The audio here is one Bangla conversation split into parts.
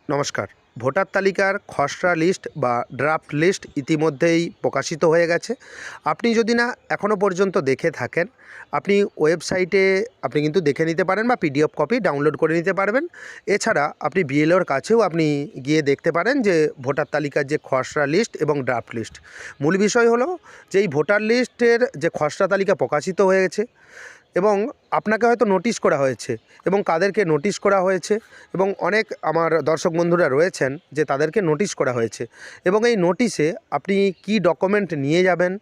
নমস্কার। ভোটার তালিকার খসড়া লিস্ট বা ড্রাফট লিস্ট ইতিমধ্যেই প্রকাশিত হয়ে গেছে। আপনি যদি না এখনও পর্যন্ত দেখে থাকেন, আপনি ওয়েবসাইটে কিন্তু দেখে নিতে পারেন বা পিডিএফ কপি ডাউনলোড করে নিতে পারবেন। এছাড়া আপনি বিএলওর কাছেও গিয়ে দেখতে পারেন যে ভোটার তালিকার যে খসড়া লিস্ট এবং ড্রাফট লিস্ট। মূল বিষয় হলো যে এই ভোটার লিস্টের যে খসড়া তালিকা প্রকাশিত হয়েছে এবং আপনাকে হয়তো নোটিশ করা হয়েছে এবং কাদেরকে নোটিশ করা হয়েছে এবং অনেক আমার দর্শক বন্ধুরা রয়েছেন যে তাদেরকে নোটিশ করা হয়েছে এবং এই নোটিশে আপনি কী ডকুমেন্ট নিয়ে যাবেন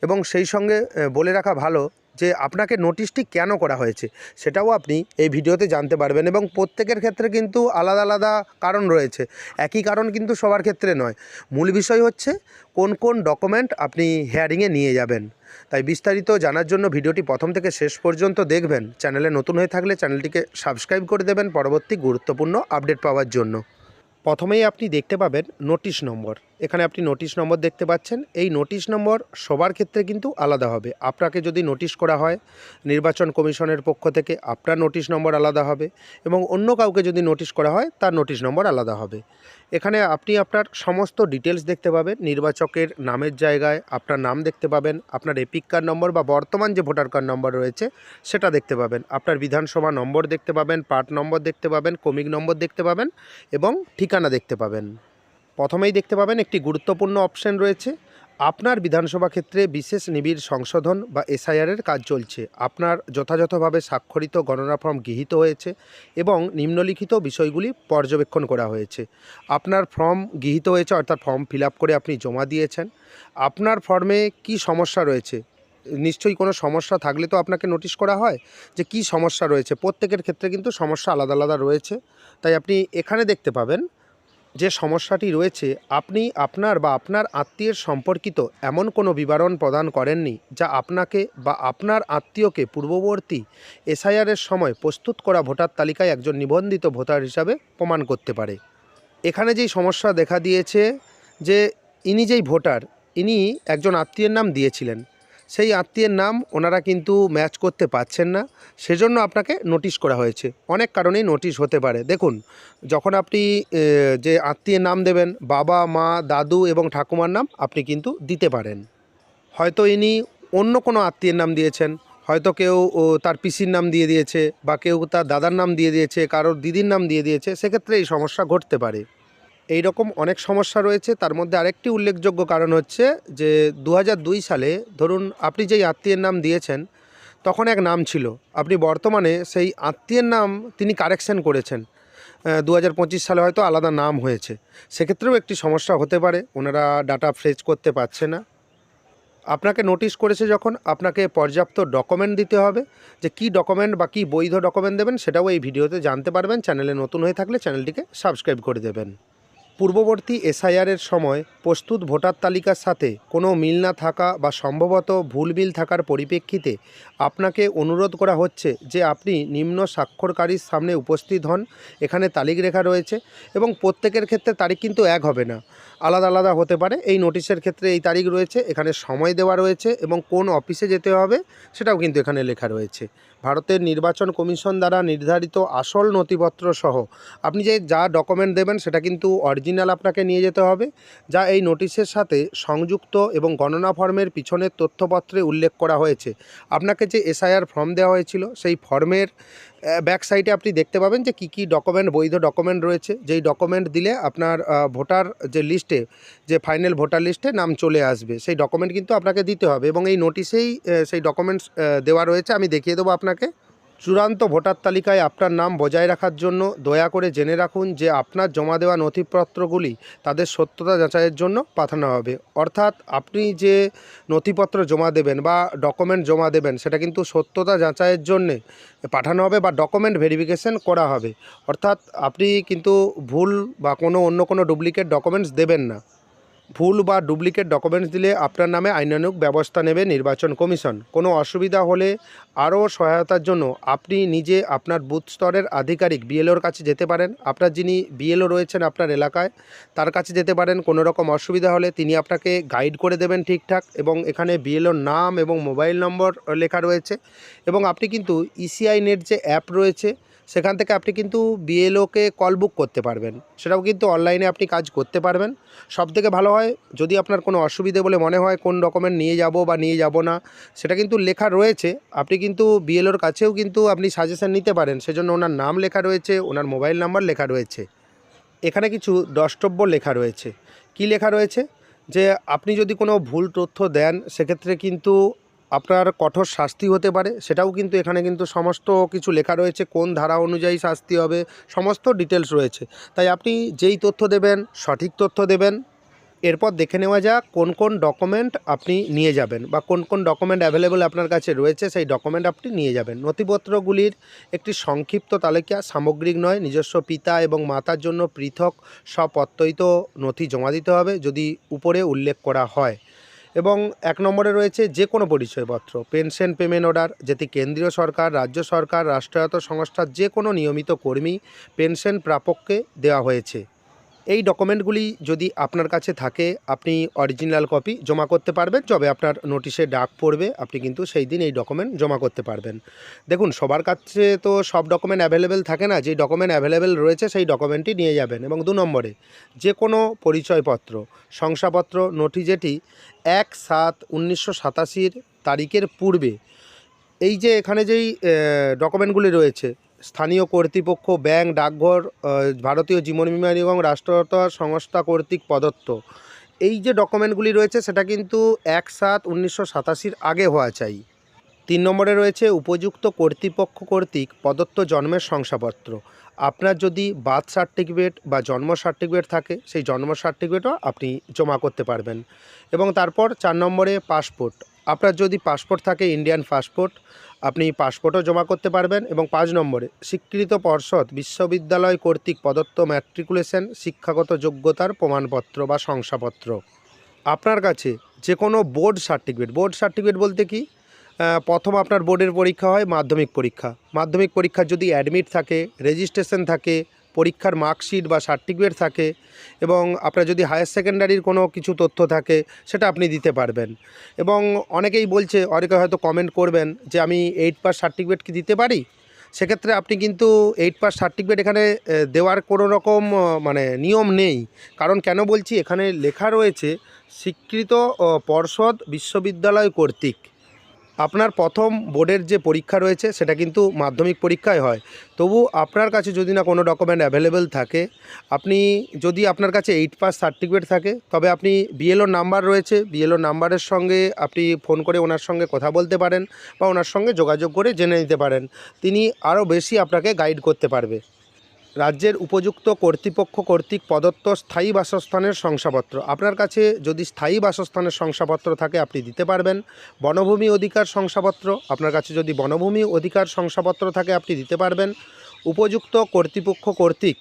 এবং সেই সঙ্গে বলে রাখা ভালো যে আপনাকে নোটিশটি কেন করা হয়েছে সেটাও আপনি এই ভিডিওতে জানতে পারবেন এবং প্রত্যেকের ক্ষেত্রে কিন্তু আলাদা আলাদা কারণ রয়েছে, একই কারণ কিন্তু সবার ক্ষেত্রে নয়। মূল বিষয় হচ্ছে কোন কোন ডকুমেন্ট আপনি হিয়ারিংয়ে নিয়ে যাবেন। তাই বিস্তারিত জানার জন্য ভিডিওটি প্রথম থেকে শেষ পর্যন্ত দেখবেন। চ্যানেলে নতুন হয়ে থাকলে চ্যানেলটিকে সাবস্ক্রাইব করে দেবেন পরবর্তী গুরুত্বপূর্ণ আপডেট পাওয়ার জন্য। প্রথমেই আপনি দেখতে পাবেন নোটিশ নম্বর। এখানে আপনি নোটিশ নম্বর দেখতে পাচ্ছেন। এই নোটিশ নম্বর সবার ক্ষেত্রে কিন্তু আলাদা হবে। আপনাকে যদি নোটিশ করা হয় নির্বাচন কমিশনের পক্ষ থেকে, আপনার নোটিশ নম্বর আলাদা হবে এবং অন্য কাউকে যদি নোটিশ করা হয় তার নোটিশ নম্বর আলাদা হবে। এখানে আপনি আপনার সমস্ত ডিটেলস দেখতে পাবেন। নির্বাচকের নামের জায়গায় আপনার নাম দেখতে পাবেন, আপনার এপিক কার্ড নম্বর বা বর্তমান যে ভোটার কার্ড নম্বর রয়েছে সেটা দেখতে পাবেন, আপনার বিধানসভা নম্বর দেখতে পাবেন, পার্ট নম্বর দেখতে পাবেন, ক্রমিক নম্বর দেখতে পাবেন এবং ঠিকানা দেখতে পাবেন। প্রথমেই দেখতে পাবেন একটি গুরুত্বপূর্ণ অপশন রয়েছে, আপনার বিধানসভা ক্ষেত্রে বিশেষ নিবিড় সংশোধন বা এসআইআরের কাজ চলছে। আপনার যথাযথভাবে স্বাক্ষরিত গণনা ফর্ম গৃহীত হয়েছে এবং নিম্নলিখিত বিষয়গুলি পর্যবেক্ষণ করা হয়েছে। আপনার ফর্ম গৃহীত হয়েছে, অর্থাৎ ফর্ম ফিল আপ করে আপনি জমা দিয়েছেন। আপনার ফর্মে কি সমস্যা রয়েছে, নিশ্চয়ই কোনো সমস্যা থাকলে তো আপনাকে নোটিশ করা হয় যে কি সমস্যা রয়েছে। প্রত্যেকের ক্ষেত্রে কিন্তু সমস্যা আলাদা আলাদা রয়েছে। তাই আপনি এখানে দেখতে পাবেন যে সমস্যাটি রয়েছে, আপনি আপনার বা আপনার আত্মীয়ের সম্পর্কিত এমন কোনো বিবরণ প্রদান করেননি যা আপনাকে বা আপনার আত্মীয়কে পূর্ববর্তী এসআইআরের সময় প্রস্তুত করা ভোটার তালিকায় একজন নিবন্ধিত ভোটার হিসাবে প্রমাণ করতে পারে। এখানে যেই সমস্যা দেখা দিয়েছে যে ইনি যেই ভোটার, ইনি একজন আত্মীয়ের নাম দিয়েছিলেন, সেই আত্মীয়ের নাম ওনারা কিন্তু ম্যাচ করতে পারছেন না, সেজন্য আপনাকে নোটিশ করা হয়েছে। অনেক কারণেই নোটিশ হতে পারে। দেখুন, যখন আপনি যে আত্মীয়ের নাম দেবেন, বাবা, মা, দাদু এবং ঠাকুমার নাম আপনি কিন্তু দিতে পারেন। হয়তো ইনি অন্য কোনো আত্মীয়ের নাম দিয়েছেন, হয়তো কেউ তার পিসির নাম দিয়ে দিয়েছে বা কেউ তার দাদার নাম দিয়ে দিয়েছে, কারোর দিদির নাম দিয়ে দিয়েছে, সেক্ষেত্রে এই সমস্যা ঘটতে পারে। এই রকম অনেক সমস্যা রয়েছে। তার মধ্যে আরেকটি উল্লেখযোগ্য কারণ হচ্ছে যে ২০০২ সালে ধরুন আপনি যেই আত্মীয়ের নাম দিয়েছেন তখন এক নাম ছিল, আপনি বর্তমানে সেই আত্মীয়ের নাম তিনি কারেকশন করেছেন, ২০২৫ সালে হয়তো আলাদা নাম হয়েছে, সেক্ষেত্রেও একটি সমস্যা হতে পারে, ওনারা ডাটা ফ্রেজ করতে পারছে না। আপনাকে নোটিশ করেছে যখন, আপনাকে পর্যাপ্ত ডকুমেন্ট দিতে হবে। যে কী ডকুমেন্ট বা কী বৈধ ডকুমেন্ট দেবেন সেটাও এই ভিডিওতে জানতে পারবেন। চ্যানেলে নতুন হয়ে থাকলে চ্যানেলটিকে সাবস্ক্রাইব করে দেবেন। পূর্ববর্তী এসআইআরের সময় প্রস্তুত ভোটার তালিকার সাথে কোনো মিল না থাকা বা সম্ভবত ভুল মিল থাকার পরিপ্রেক্ষিতে আপনাকে অনুরোধ করা হচ্ছে যে আপনি নিম্ন স্বাক্ষরকারীর সামনে উপস্থিত হন। এখানে তারিখ রেখা রয়েছে এবং প্রত্যেকের ক্ষেত্রে তারিখ কিন্তু এক হবে না, আলাদা আলাদা হতে পারে। এই নোটিশের ক্ষেত্রে এই তারিখ রয়েছে, এখানে সময় দেওয়া রয়েছে এবং কোন অফিসে যেতে হবে সেটাও কিন্তু এখানে লেখা রয়েছে। ভারতের নির্বাচন কমিশন দ্বারা নির্ধারিত আসল নথিপত্র সহ আপনি যা ডকুমেন্ট দেবেন সেটা কিন্তু অরিজিনাল আপনাকে নিয়ে যেতে হবে, যা এই নোটিশের সাথে সংযুক্ত এবং গণনা ফর্মের পিছনের তথ্যপত্রে উল্লেখ করা হয়েছে। আপনাকে যে এসআইআর ফর্ম দেওয়া হয়েছিল সেই ফর্মের ব্যাক সাইডে আপনি দেখতে পাবেন যে কী কী ডকুমেন্ট, বৈধ ডকুমেন্ট রয়েছে, যেই ডকুমেন্ট দিলে আপনার ভোটার যে লিস্টে, যে ফাইনাল ভোটার লিস্টে নাম চলে আসবে, সেই ডকুমেন্ট কিন্তু আপনাকে দিতে হবে এবং এই নোটিশেই সেই ডকুমেন্টস দেওয়া রয়েছে। আমি দেখিয়ে দেবো আপনাকে। চূড়ান্ত ভোটার তালিকায় আপনার নাম বজায় রাখার জন্য দয়া করে জেনে রাখুন যে আপনার জমা দেওয়া নথিপত্রগুলি তাদের সত্যতা যাচাইয়ের জন্য পাঠানো হবে। অর্থাৎ আপনি যে নথিপত্র জমা দেবেন বা ডকুমেন্ট জমা দেবেন সেটা কিন্তু সত্যতা যাচাইয়ের জন্যে পাঠানো হবে বা ডকুমেন্ট ভেরিফিকেশন করা হবে। অর্থাৎ আপনি কিন্তু ভুল বা অন্য কোনো ডুপ্লিকেট ডকুমেন্টস দেবেন না। ভুল বা ডুপ্লিকেট ডকুমেন্টস দিলে আপনার নামে আইনানুগ ব্যবস্থা নেবে নির্বাচন কমিশন। কোনো অসুবিধা হলে আরও সহায়তার জন্য আপনি নিজে আপনার বুথ স্তরের আধিকারিক বিএলওর কাছে যেতে পারেন। আপনার যিনি বিএলও রয়েছেন আপনার এলাকায় তার কাছে যেতে পারেন। কোনো রকম অসুবিধা হলে তিনি আপনাকে গাইড করে দেবেন ঠিকঠাক এবং এখানে বিএলওর নাম এবং মোবাইল নম্বর লেখা রয়েছে এবং আপনি কিন্তু ইসিআই নেট যে অ্যাপ রয়েছে সেখান থেকে আপনি কিন্তু বিএলওকে কল বুক করতে পারবেন, সেটাও কিন্তু অনলাইনে আপনি কাজ করতে পারবেন। সবথেকে ভালো হয় যদি আপনার কোনো অসুবিধে বলে মনে হয় কোন ডকুমেন্ট নিয়ে যাব বা নিয়ে যাব না, সেটা কিন্তু লেখা রয়েছে। আপনি কিন্তু বিএলওর কাছেও কিন্তু আপনি সাজেশন নিতে পারেন, সেজন্য ওনার নাম লেখা রয়েছে, ওনার মোবাইল নাম্বার লেখা রয়েছে। এখানে কিছু দ্রষ্টব্য লেখা রয়েছে। কি লেখা রয়েছে? যে আপনি যদি কোনো ভুল তথ্য দেন সেক্ষেত্রে কিন্তু আপনার কঠোর শাস্তি হতে পারে, সেটাও কিন্তু এখানে কিন্তু সমস্ত কিছু লেখা রয়েছে, কোন ধারা অনুযায়ী শাস্তি হবে সমস্ত ডিটেলস রয়েছে। তাই আপনি যেই তথ্য দেবেন সঠিক তথ্য দেবেন। এরপর দেখে নেওয়া যাক কোন কোন ডকুমেন্ট আপনি নিয়ে যাবেন বা কোন কোন ডকুমেন্ট অ্যাভেলেবল আপনার কাছে রয়েছে, সেই ডকুমেন্ট আপনি নিয়ে যাবেন। নথিপত্রগুলির একটি সংক্ষিপ্ত তালিকা, সামগ্রিক নয়। নিজস্ব পিতা এবং মাতার জন্য পৃথক স্বপ্রত্যয়িত নথি জমা দিতে হবে যদি উপরে উল্লেখ করা হয়। এবং 1 নম্বরে রয়েছে যে কোনো পরিচয়পত্র, পেনশন পেমেন্ট অর্ডার, যেটি কেন্দ্রীয় সরকার, রাজ্য সরকার, রাষ্ট্রায়ত্ত সংস্থার যে কোনো নিয়মিত কর্মী পেনশন প্রাপককে দেওয়া হয়েছে। এই ডকুমেন্টগুলি যদি আপনার কাছে থাকে আপনি অরিজিনাল কপি জমা করতে পারবেন। যবে আপনার নোটিশে ডাক পড়বে আপনি কিন্তু সেই দিন এই ডকুমেন্ট জমা করতে পারবেন। দেখুন, সবার কাছে তো সব ডকুমেন্ট অ্যাভেলেবেল থাকে না, যেই ডকুমেন্ট অ্যাভেলেবেল রয়েছে সেই ডকুমেন্টই নিয়ে যাবেন। এবং 2 নম্বরে যে কোনো পরিচয়পত্র, শংসাপত্র, নথি যেটি 1/7/1987 তারিখের পূর্বে, এই যে এখানে যেই ডকুমেন্টগুলি রয়েছে, স্থানীয় কর্তৃপক্ষ, ব্যাংক, ডাকঘর, ভারতীয় জীবন বীমা নিগম, রাষ্ট্রায়ত্ত সংস্থা কর্তৃক প্রদত্ত, এই যে ডকুমেন্টগুলি রয়েছে সেটা কিন্তু 1/7/1987 আগে হওয়া চাই। 3 নম্বরে রয়েছে উপযুক্ত কর্তৃপক্ষ কর্তৃক প্রদত্ত জন্মের শংসাপত্র। আপনার যদি বার্থ সার্টিফিকেট বা জন্ম সার্টিফিকেট থাকে সেই জন্ম সার্টিফিকেটও আপনি জমা করতে পারবেন। এবং তারপর 4 নম্বরে পাসপোর্ট। আপনার যদি পাসপোর্ট থাকে, ইন্ডিয়ান পাসপোর্ট, আপনি পাসপোর্টও জমা করতে পারবেন। এবং 5 নম্বরে স্বীকৃত পর্ষদ বিশ্ববিদ্যালয় কর্তৃক প্রদত্ত ম্যাট্রিকুলেশন শিক্ষাগত যোগ্যতার প্রমাণপত্র বা শংসাপত্র। আপনার কাছে যে কোনো বোর্ড সার্টিফিকেট বলতে কি, প্রথম আপনার বোর্ডের পরীক্ষা হয় মাধ্যমিক পরীক্ষা। মাধ্যমিক পরীক্ষার যদি অ্যাডমিট থাকে, রেজিস্ট্রেশন থাকে, পরীক্ষার মার্কশিট বা সার্টিফিকেট থাকে, এবং আপনার যদি হায়ার সেকেন্ডারির কোনো কিছু তথ্য থাকে সেটা আপনি দিতে পারবেন। এবং অনেকেই বলছে, অনেকে হয়তো কমেন্ট করবেন যে আমি 8 পাস সার্টিফিকেট কি দিতে পারি? সেক্ষেত্রে আপনি কিন্তু 8 পাস সার্টিফিকেট এখানে দেওয়ার কোনো রকম মানে নিয়ম নেই। কারণ কেন বলছি, এখানে লেখা রয়েছে স্বীকৃত পর্ষদ বিশ্ববিদ্যালয় কর্তৃক। আপনার প্রথম বোর্ডের যে পরীক্ষা রয়েছে সেটা কিন্তু মাধ্যমিক পরীক্ষায় হয়। তবু আপনার কাছে যদি না কোনো ডকুমেন্ট অ্যাভেলেবেল থাকে, আপনি যদি আপনার কাছে 8 পাস সার্টিফিকেট থাকে, তবে আপনি বিএলওর নাম্বার রয়েছে, বিএলওর নাম্বারের সঙ্গে আপনি ফোন করে ওনার সঙ্গে কথা বলতে পারেন বা ওনার সঙ্গে যোগাযোগ করে জেনে নিতে পারেন। তিনি আরও বেশি আপনাকে গাইড করতে পারবে। রাজ্যের উপযুক্ত কর্তৃপক্ষ কর্তৃক প্রদত্ত স্থায়ী বাসস্থানের শংসাপত্র। আপনার কাছে যদি স্থায়ী বাসস্থানের শংসাপত্র থাকে আপনি দিতে পারবেন। বনভূমি অধিকার শংসাপত্র, আপনার কাছে যদি বনভূমি অধিকার শংসাপত্র থাকে আপনি দিতে পারবেন। উপযুক্ত কর্তৃপক্ষ কর্তৃক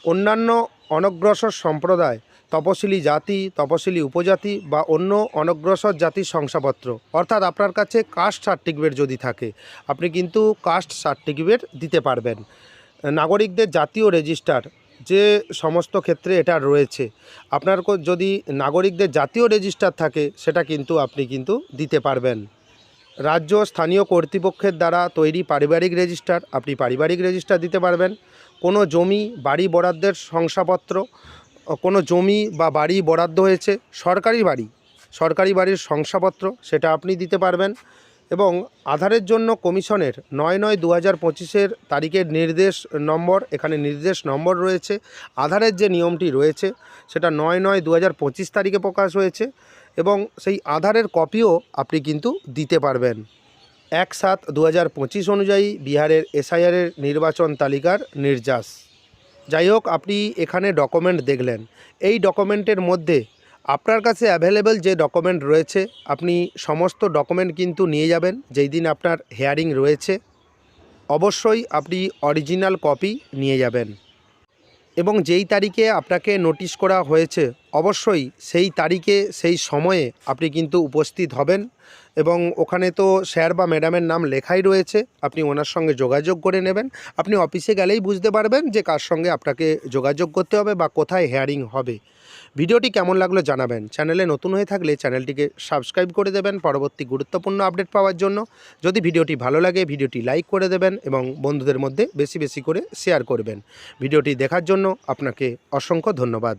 অন্যান্য অনগ্রসর সম্প্রদায়, তপশিলি জাতি, তপশিলি উপজাতি বা অন্য অনগ্রসর জাতির শংসাপত্র, অর্থাৎ আপনার কাছে কাস্ট সার্টিফিকেট যদি থাকে আপনি কিন্তু কাস্ট সার্টিফিকেট দিতে পারবেন। নাগরিকদের জাতীয় রেজিস্টার, যে সমস্ত ক্ষেত্রে এটা রয়েছে, আপনার যদি নাগরিকদের জাতীয় রেজিস্টার থাকে সেটা কিন্তু আপনি কিন্তু দিতে পারবেন। রাজ্য স্থানীয় কর্তৃপক্ষের দ্বারা তৈরি পারিবারিক রেজিস্টার, আপনি পারিবারিক রেজিস্টার দিতে পারবেন। কোনো জমি বাড়ি বরাদ্দের শংসাপত্র, কোনো জমি বা বাড়ি বরাদ্দ হয়েছে, সরকারি বাড়ির শংসাপত্র, সেটা আপনি দিতে পারবেন। এবং আধারের জন্য কমিশনের 9/9/2025 তারিখের নির্দেশ নম্বর, এখানে নির্দেশ নম্বর রয়েছে। আধারের যে নিয়মটি রয়েছে সেটা 9/9/2025 তারিখে প্রকাশ হয়েছে এবং সেই আধারের কপিও আপনি কিন্তু দিতে পারবেন। 1/7/2025 অনুযায়ী বিহারের এসআইআরের নির্বাচন তালিকার নির্যাস। যাই হোক, আপনি এখানে ডকুমেন্ট দেখলেন। এই ডকুমেন্টের মধ্যে আপনার কাছে অ্যাভেলেবেল যে ডকুমেন্ট রয়েছে আপনি সমস্ত ডকুমেন্ট কিন্তু নিয়ে যাবেন। যেই দিন আপনার হিয়ারিং রয়েছে অবশ্যই আপনি অরিজিনাল কপি নিয়ে যাবেন। এবং যেই তারিখে আপনাকে নোটিশ করা হয়েছে অবশ্যই সেই তারিখে সেই সময়ে আপনি কিন্তু উপস্থিত হবেন এবং ওখানে তো স্যার বা ম্যাডামের নাম লেখাই রয়েছে, আপনি ওনার সঙ্গে যোগাযোগ করে নেবেন। আপনি অফিসে গেলেই বুঝতে পারবেন যে কার সঙ্গে আপনাকে যোগাযোগ করতে হবে বা কোথায় হিয়ারিং হবে। ভিডিওটি কেমন লাগলো জানাবেন। চ্যানেলে নতুন হয়ে থাকলে চ্যানেলটিকে সাবস্ক্রাইব করে দেবেন পরবর্তী গুরুত্বপূর্ণ আপডেট পাওয়ার জন্য। যদি ভিডিওটি ভালো লাগে ভিডিওটি লাইক করে দেবেন এবং বন্ধুদের মধ্যে বেশি বেশি করে শেয়ার করবেন। ভিডিওটি দেখার জন্য আপনাকে অসংখ্য ধন্যবাদ।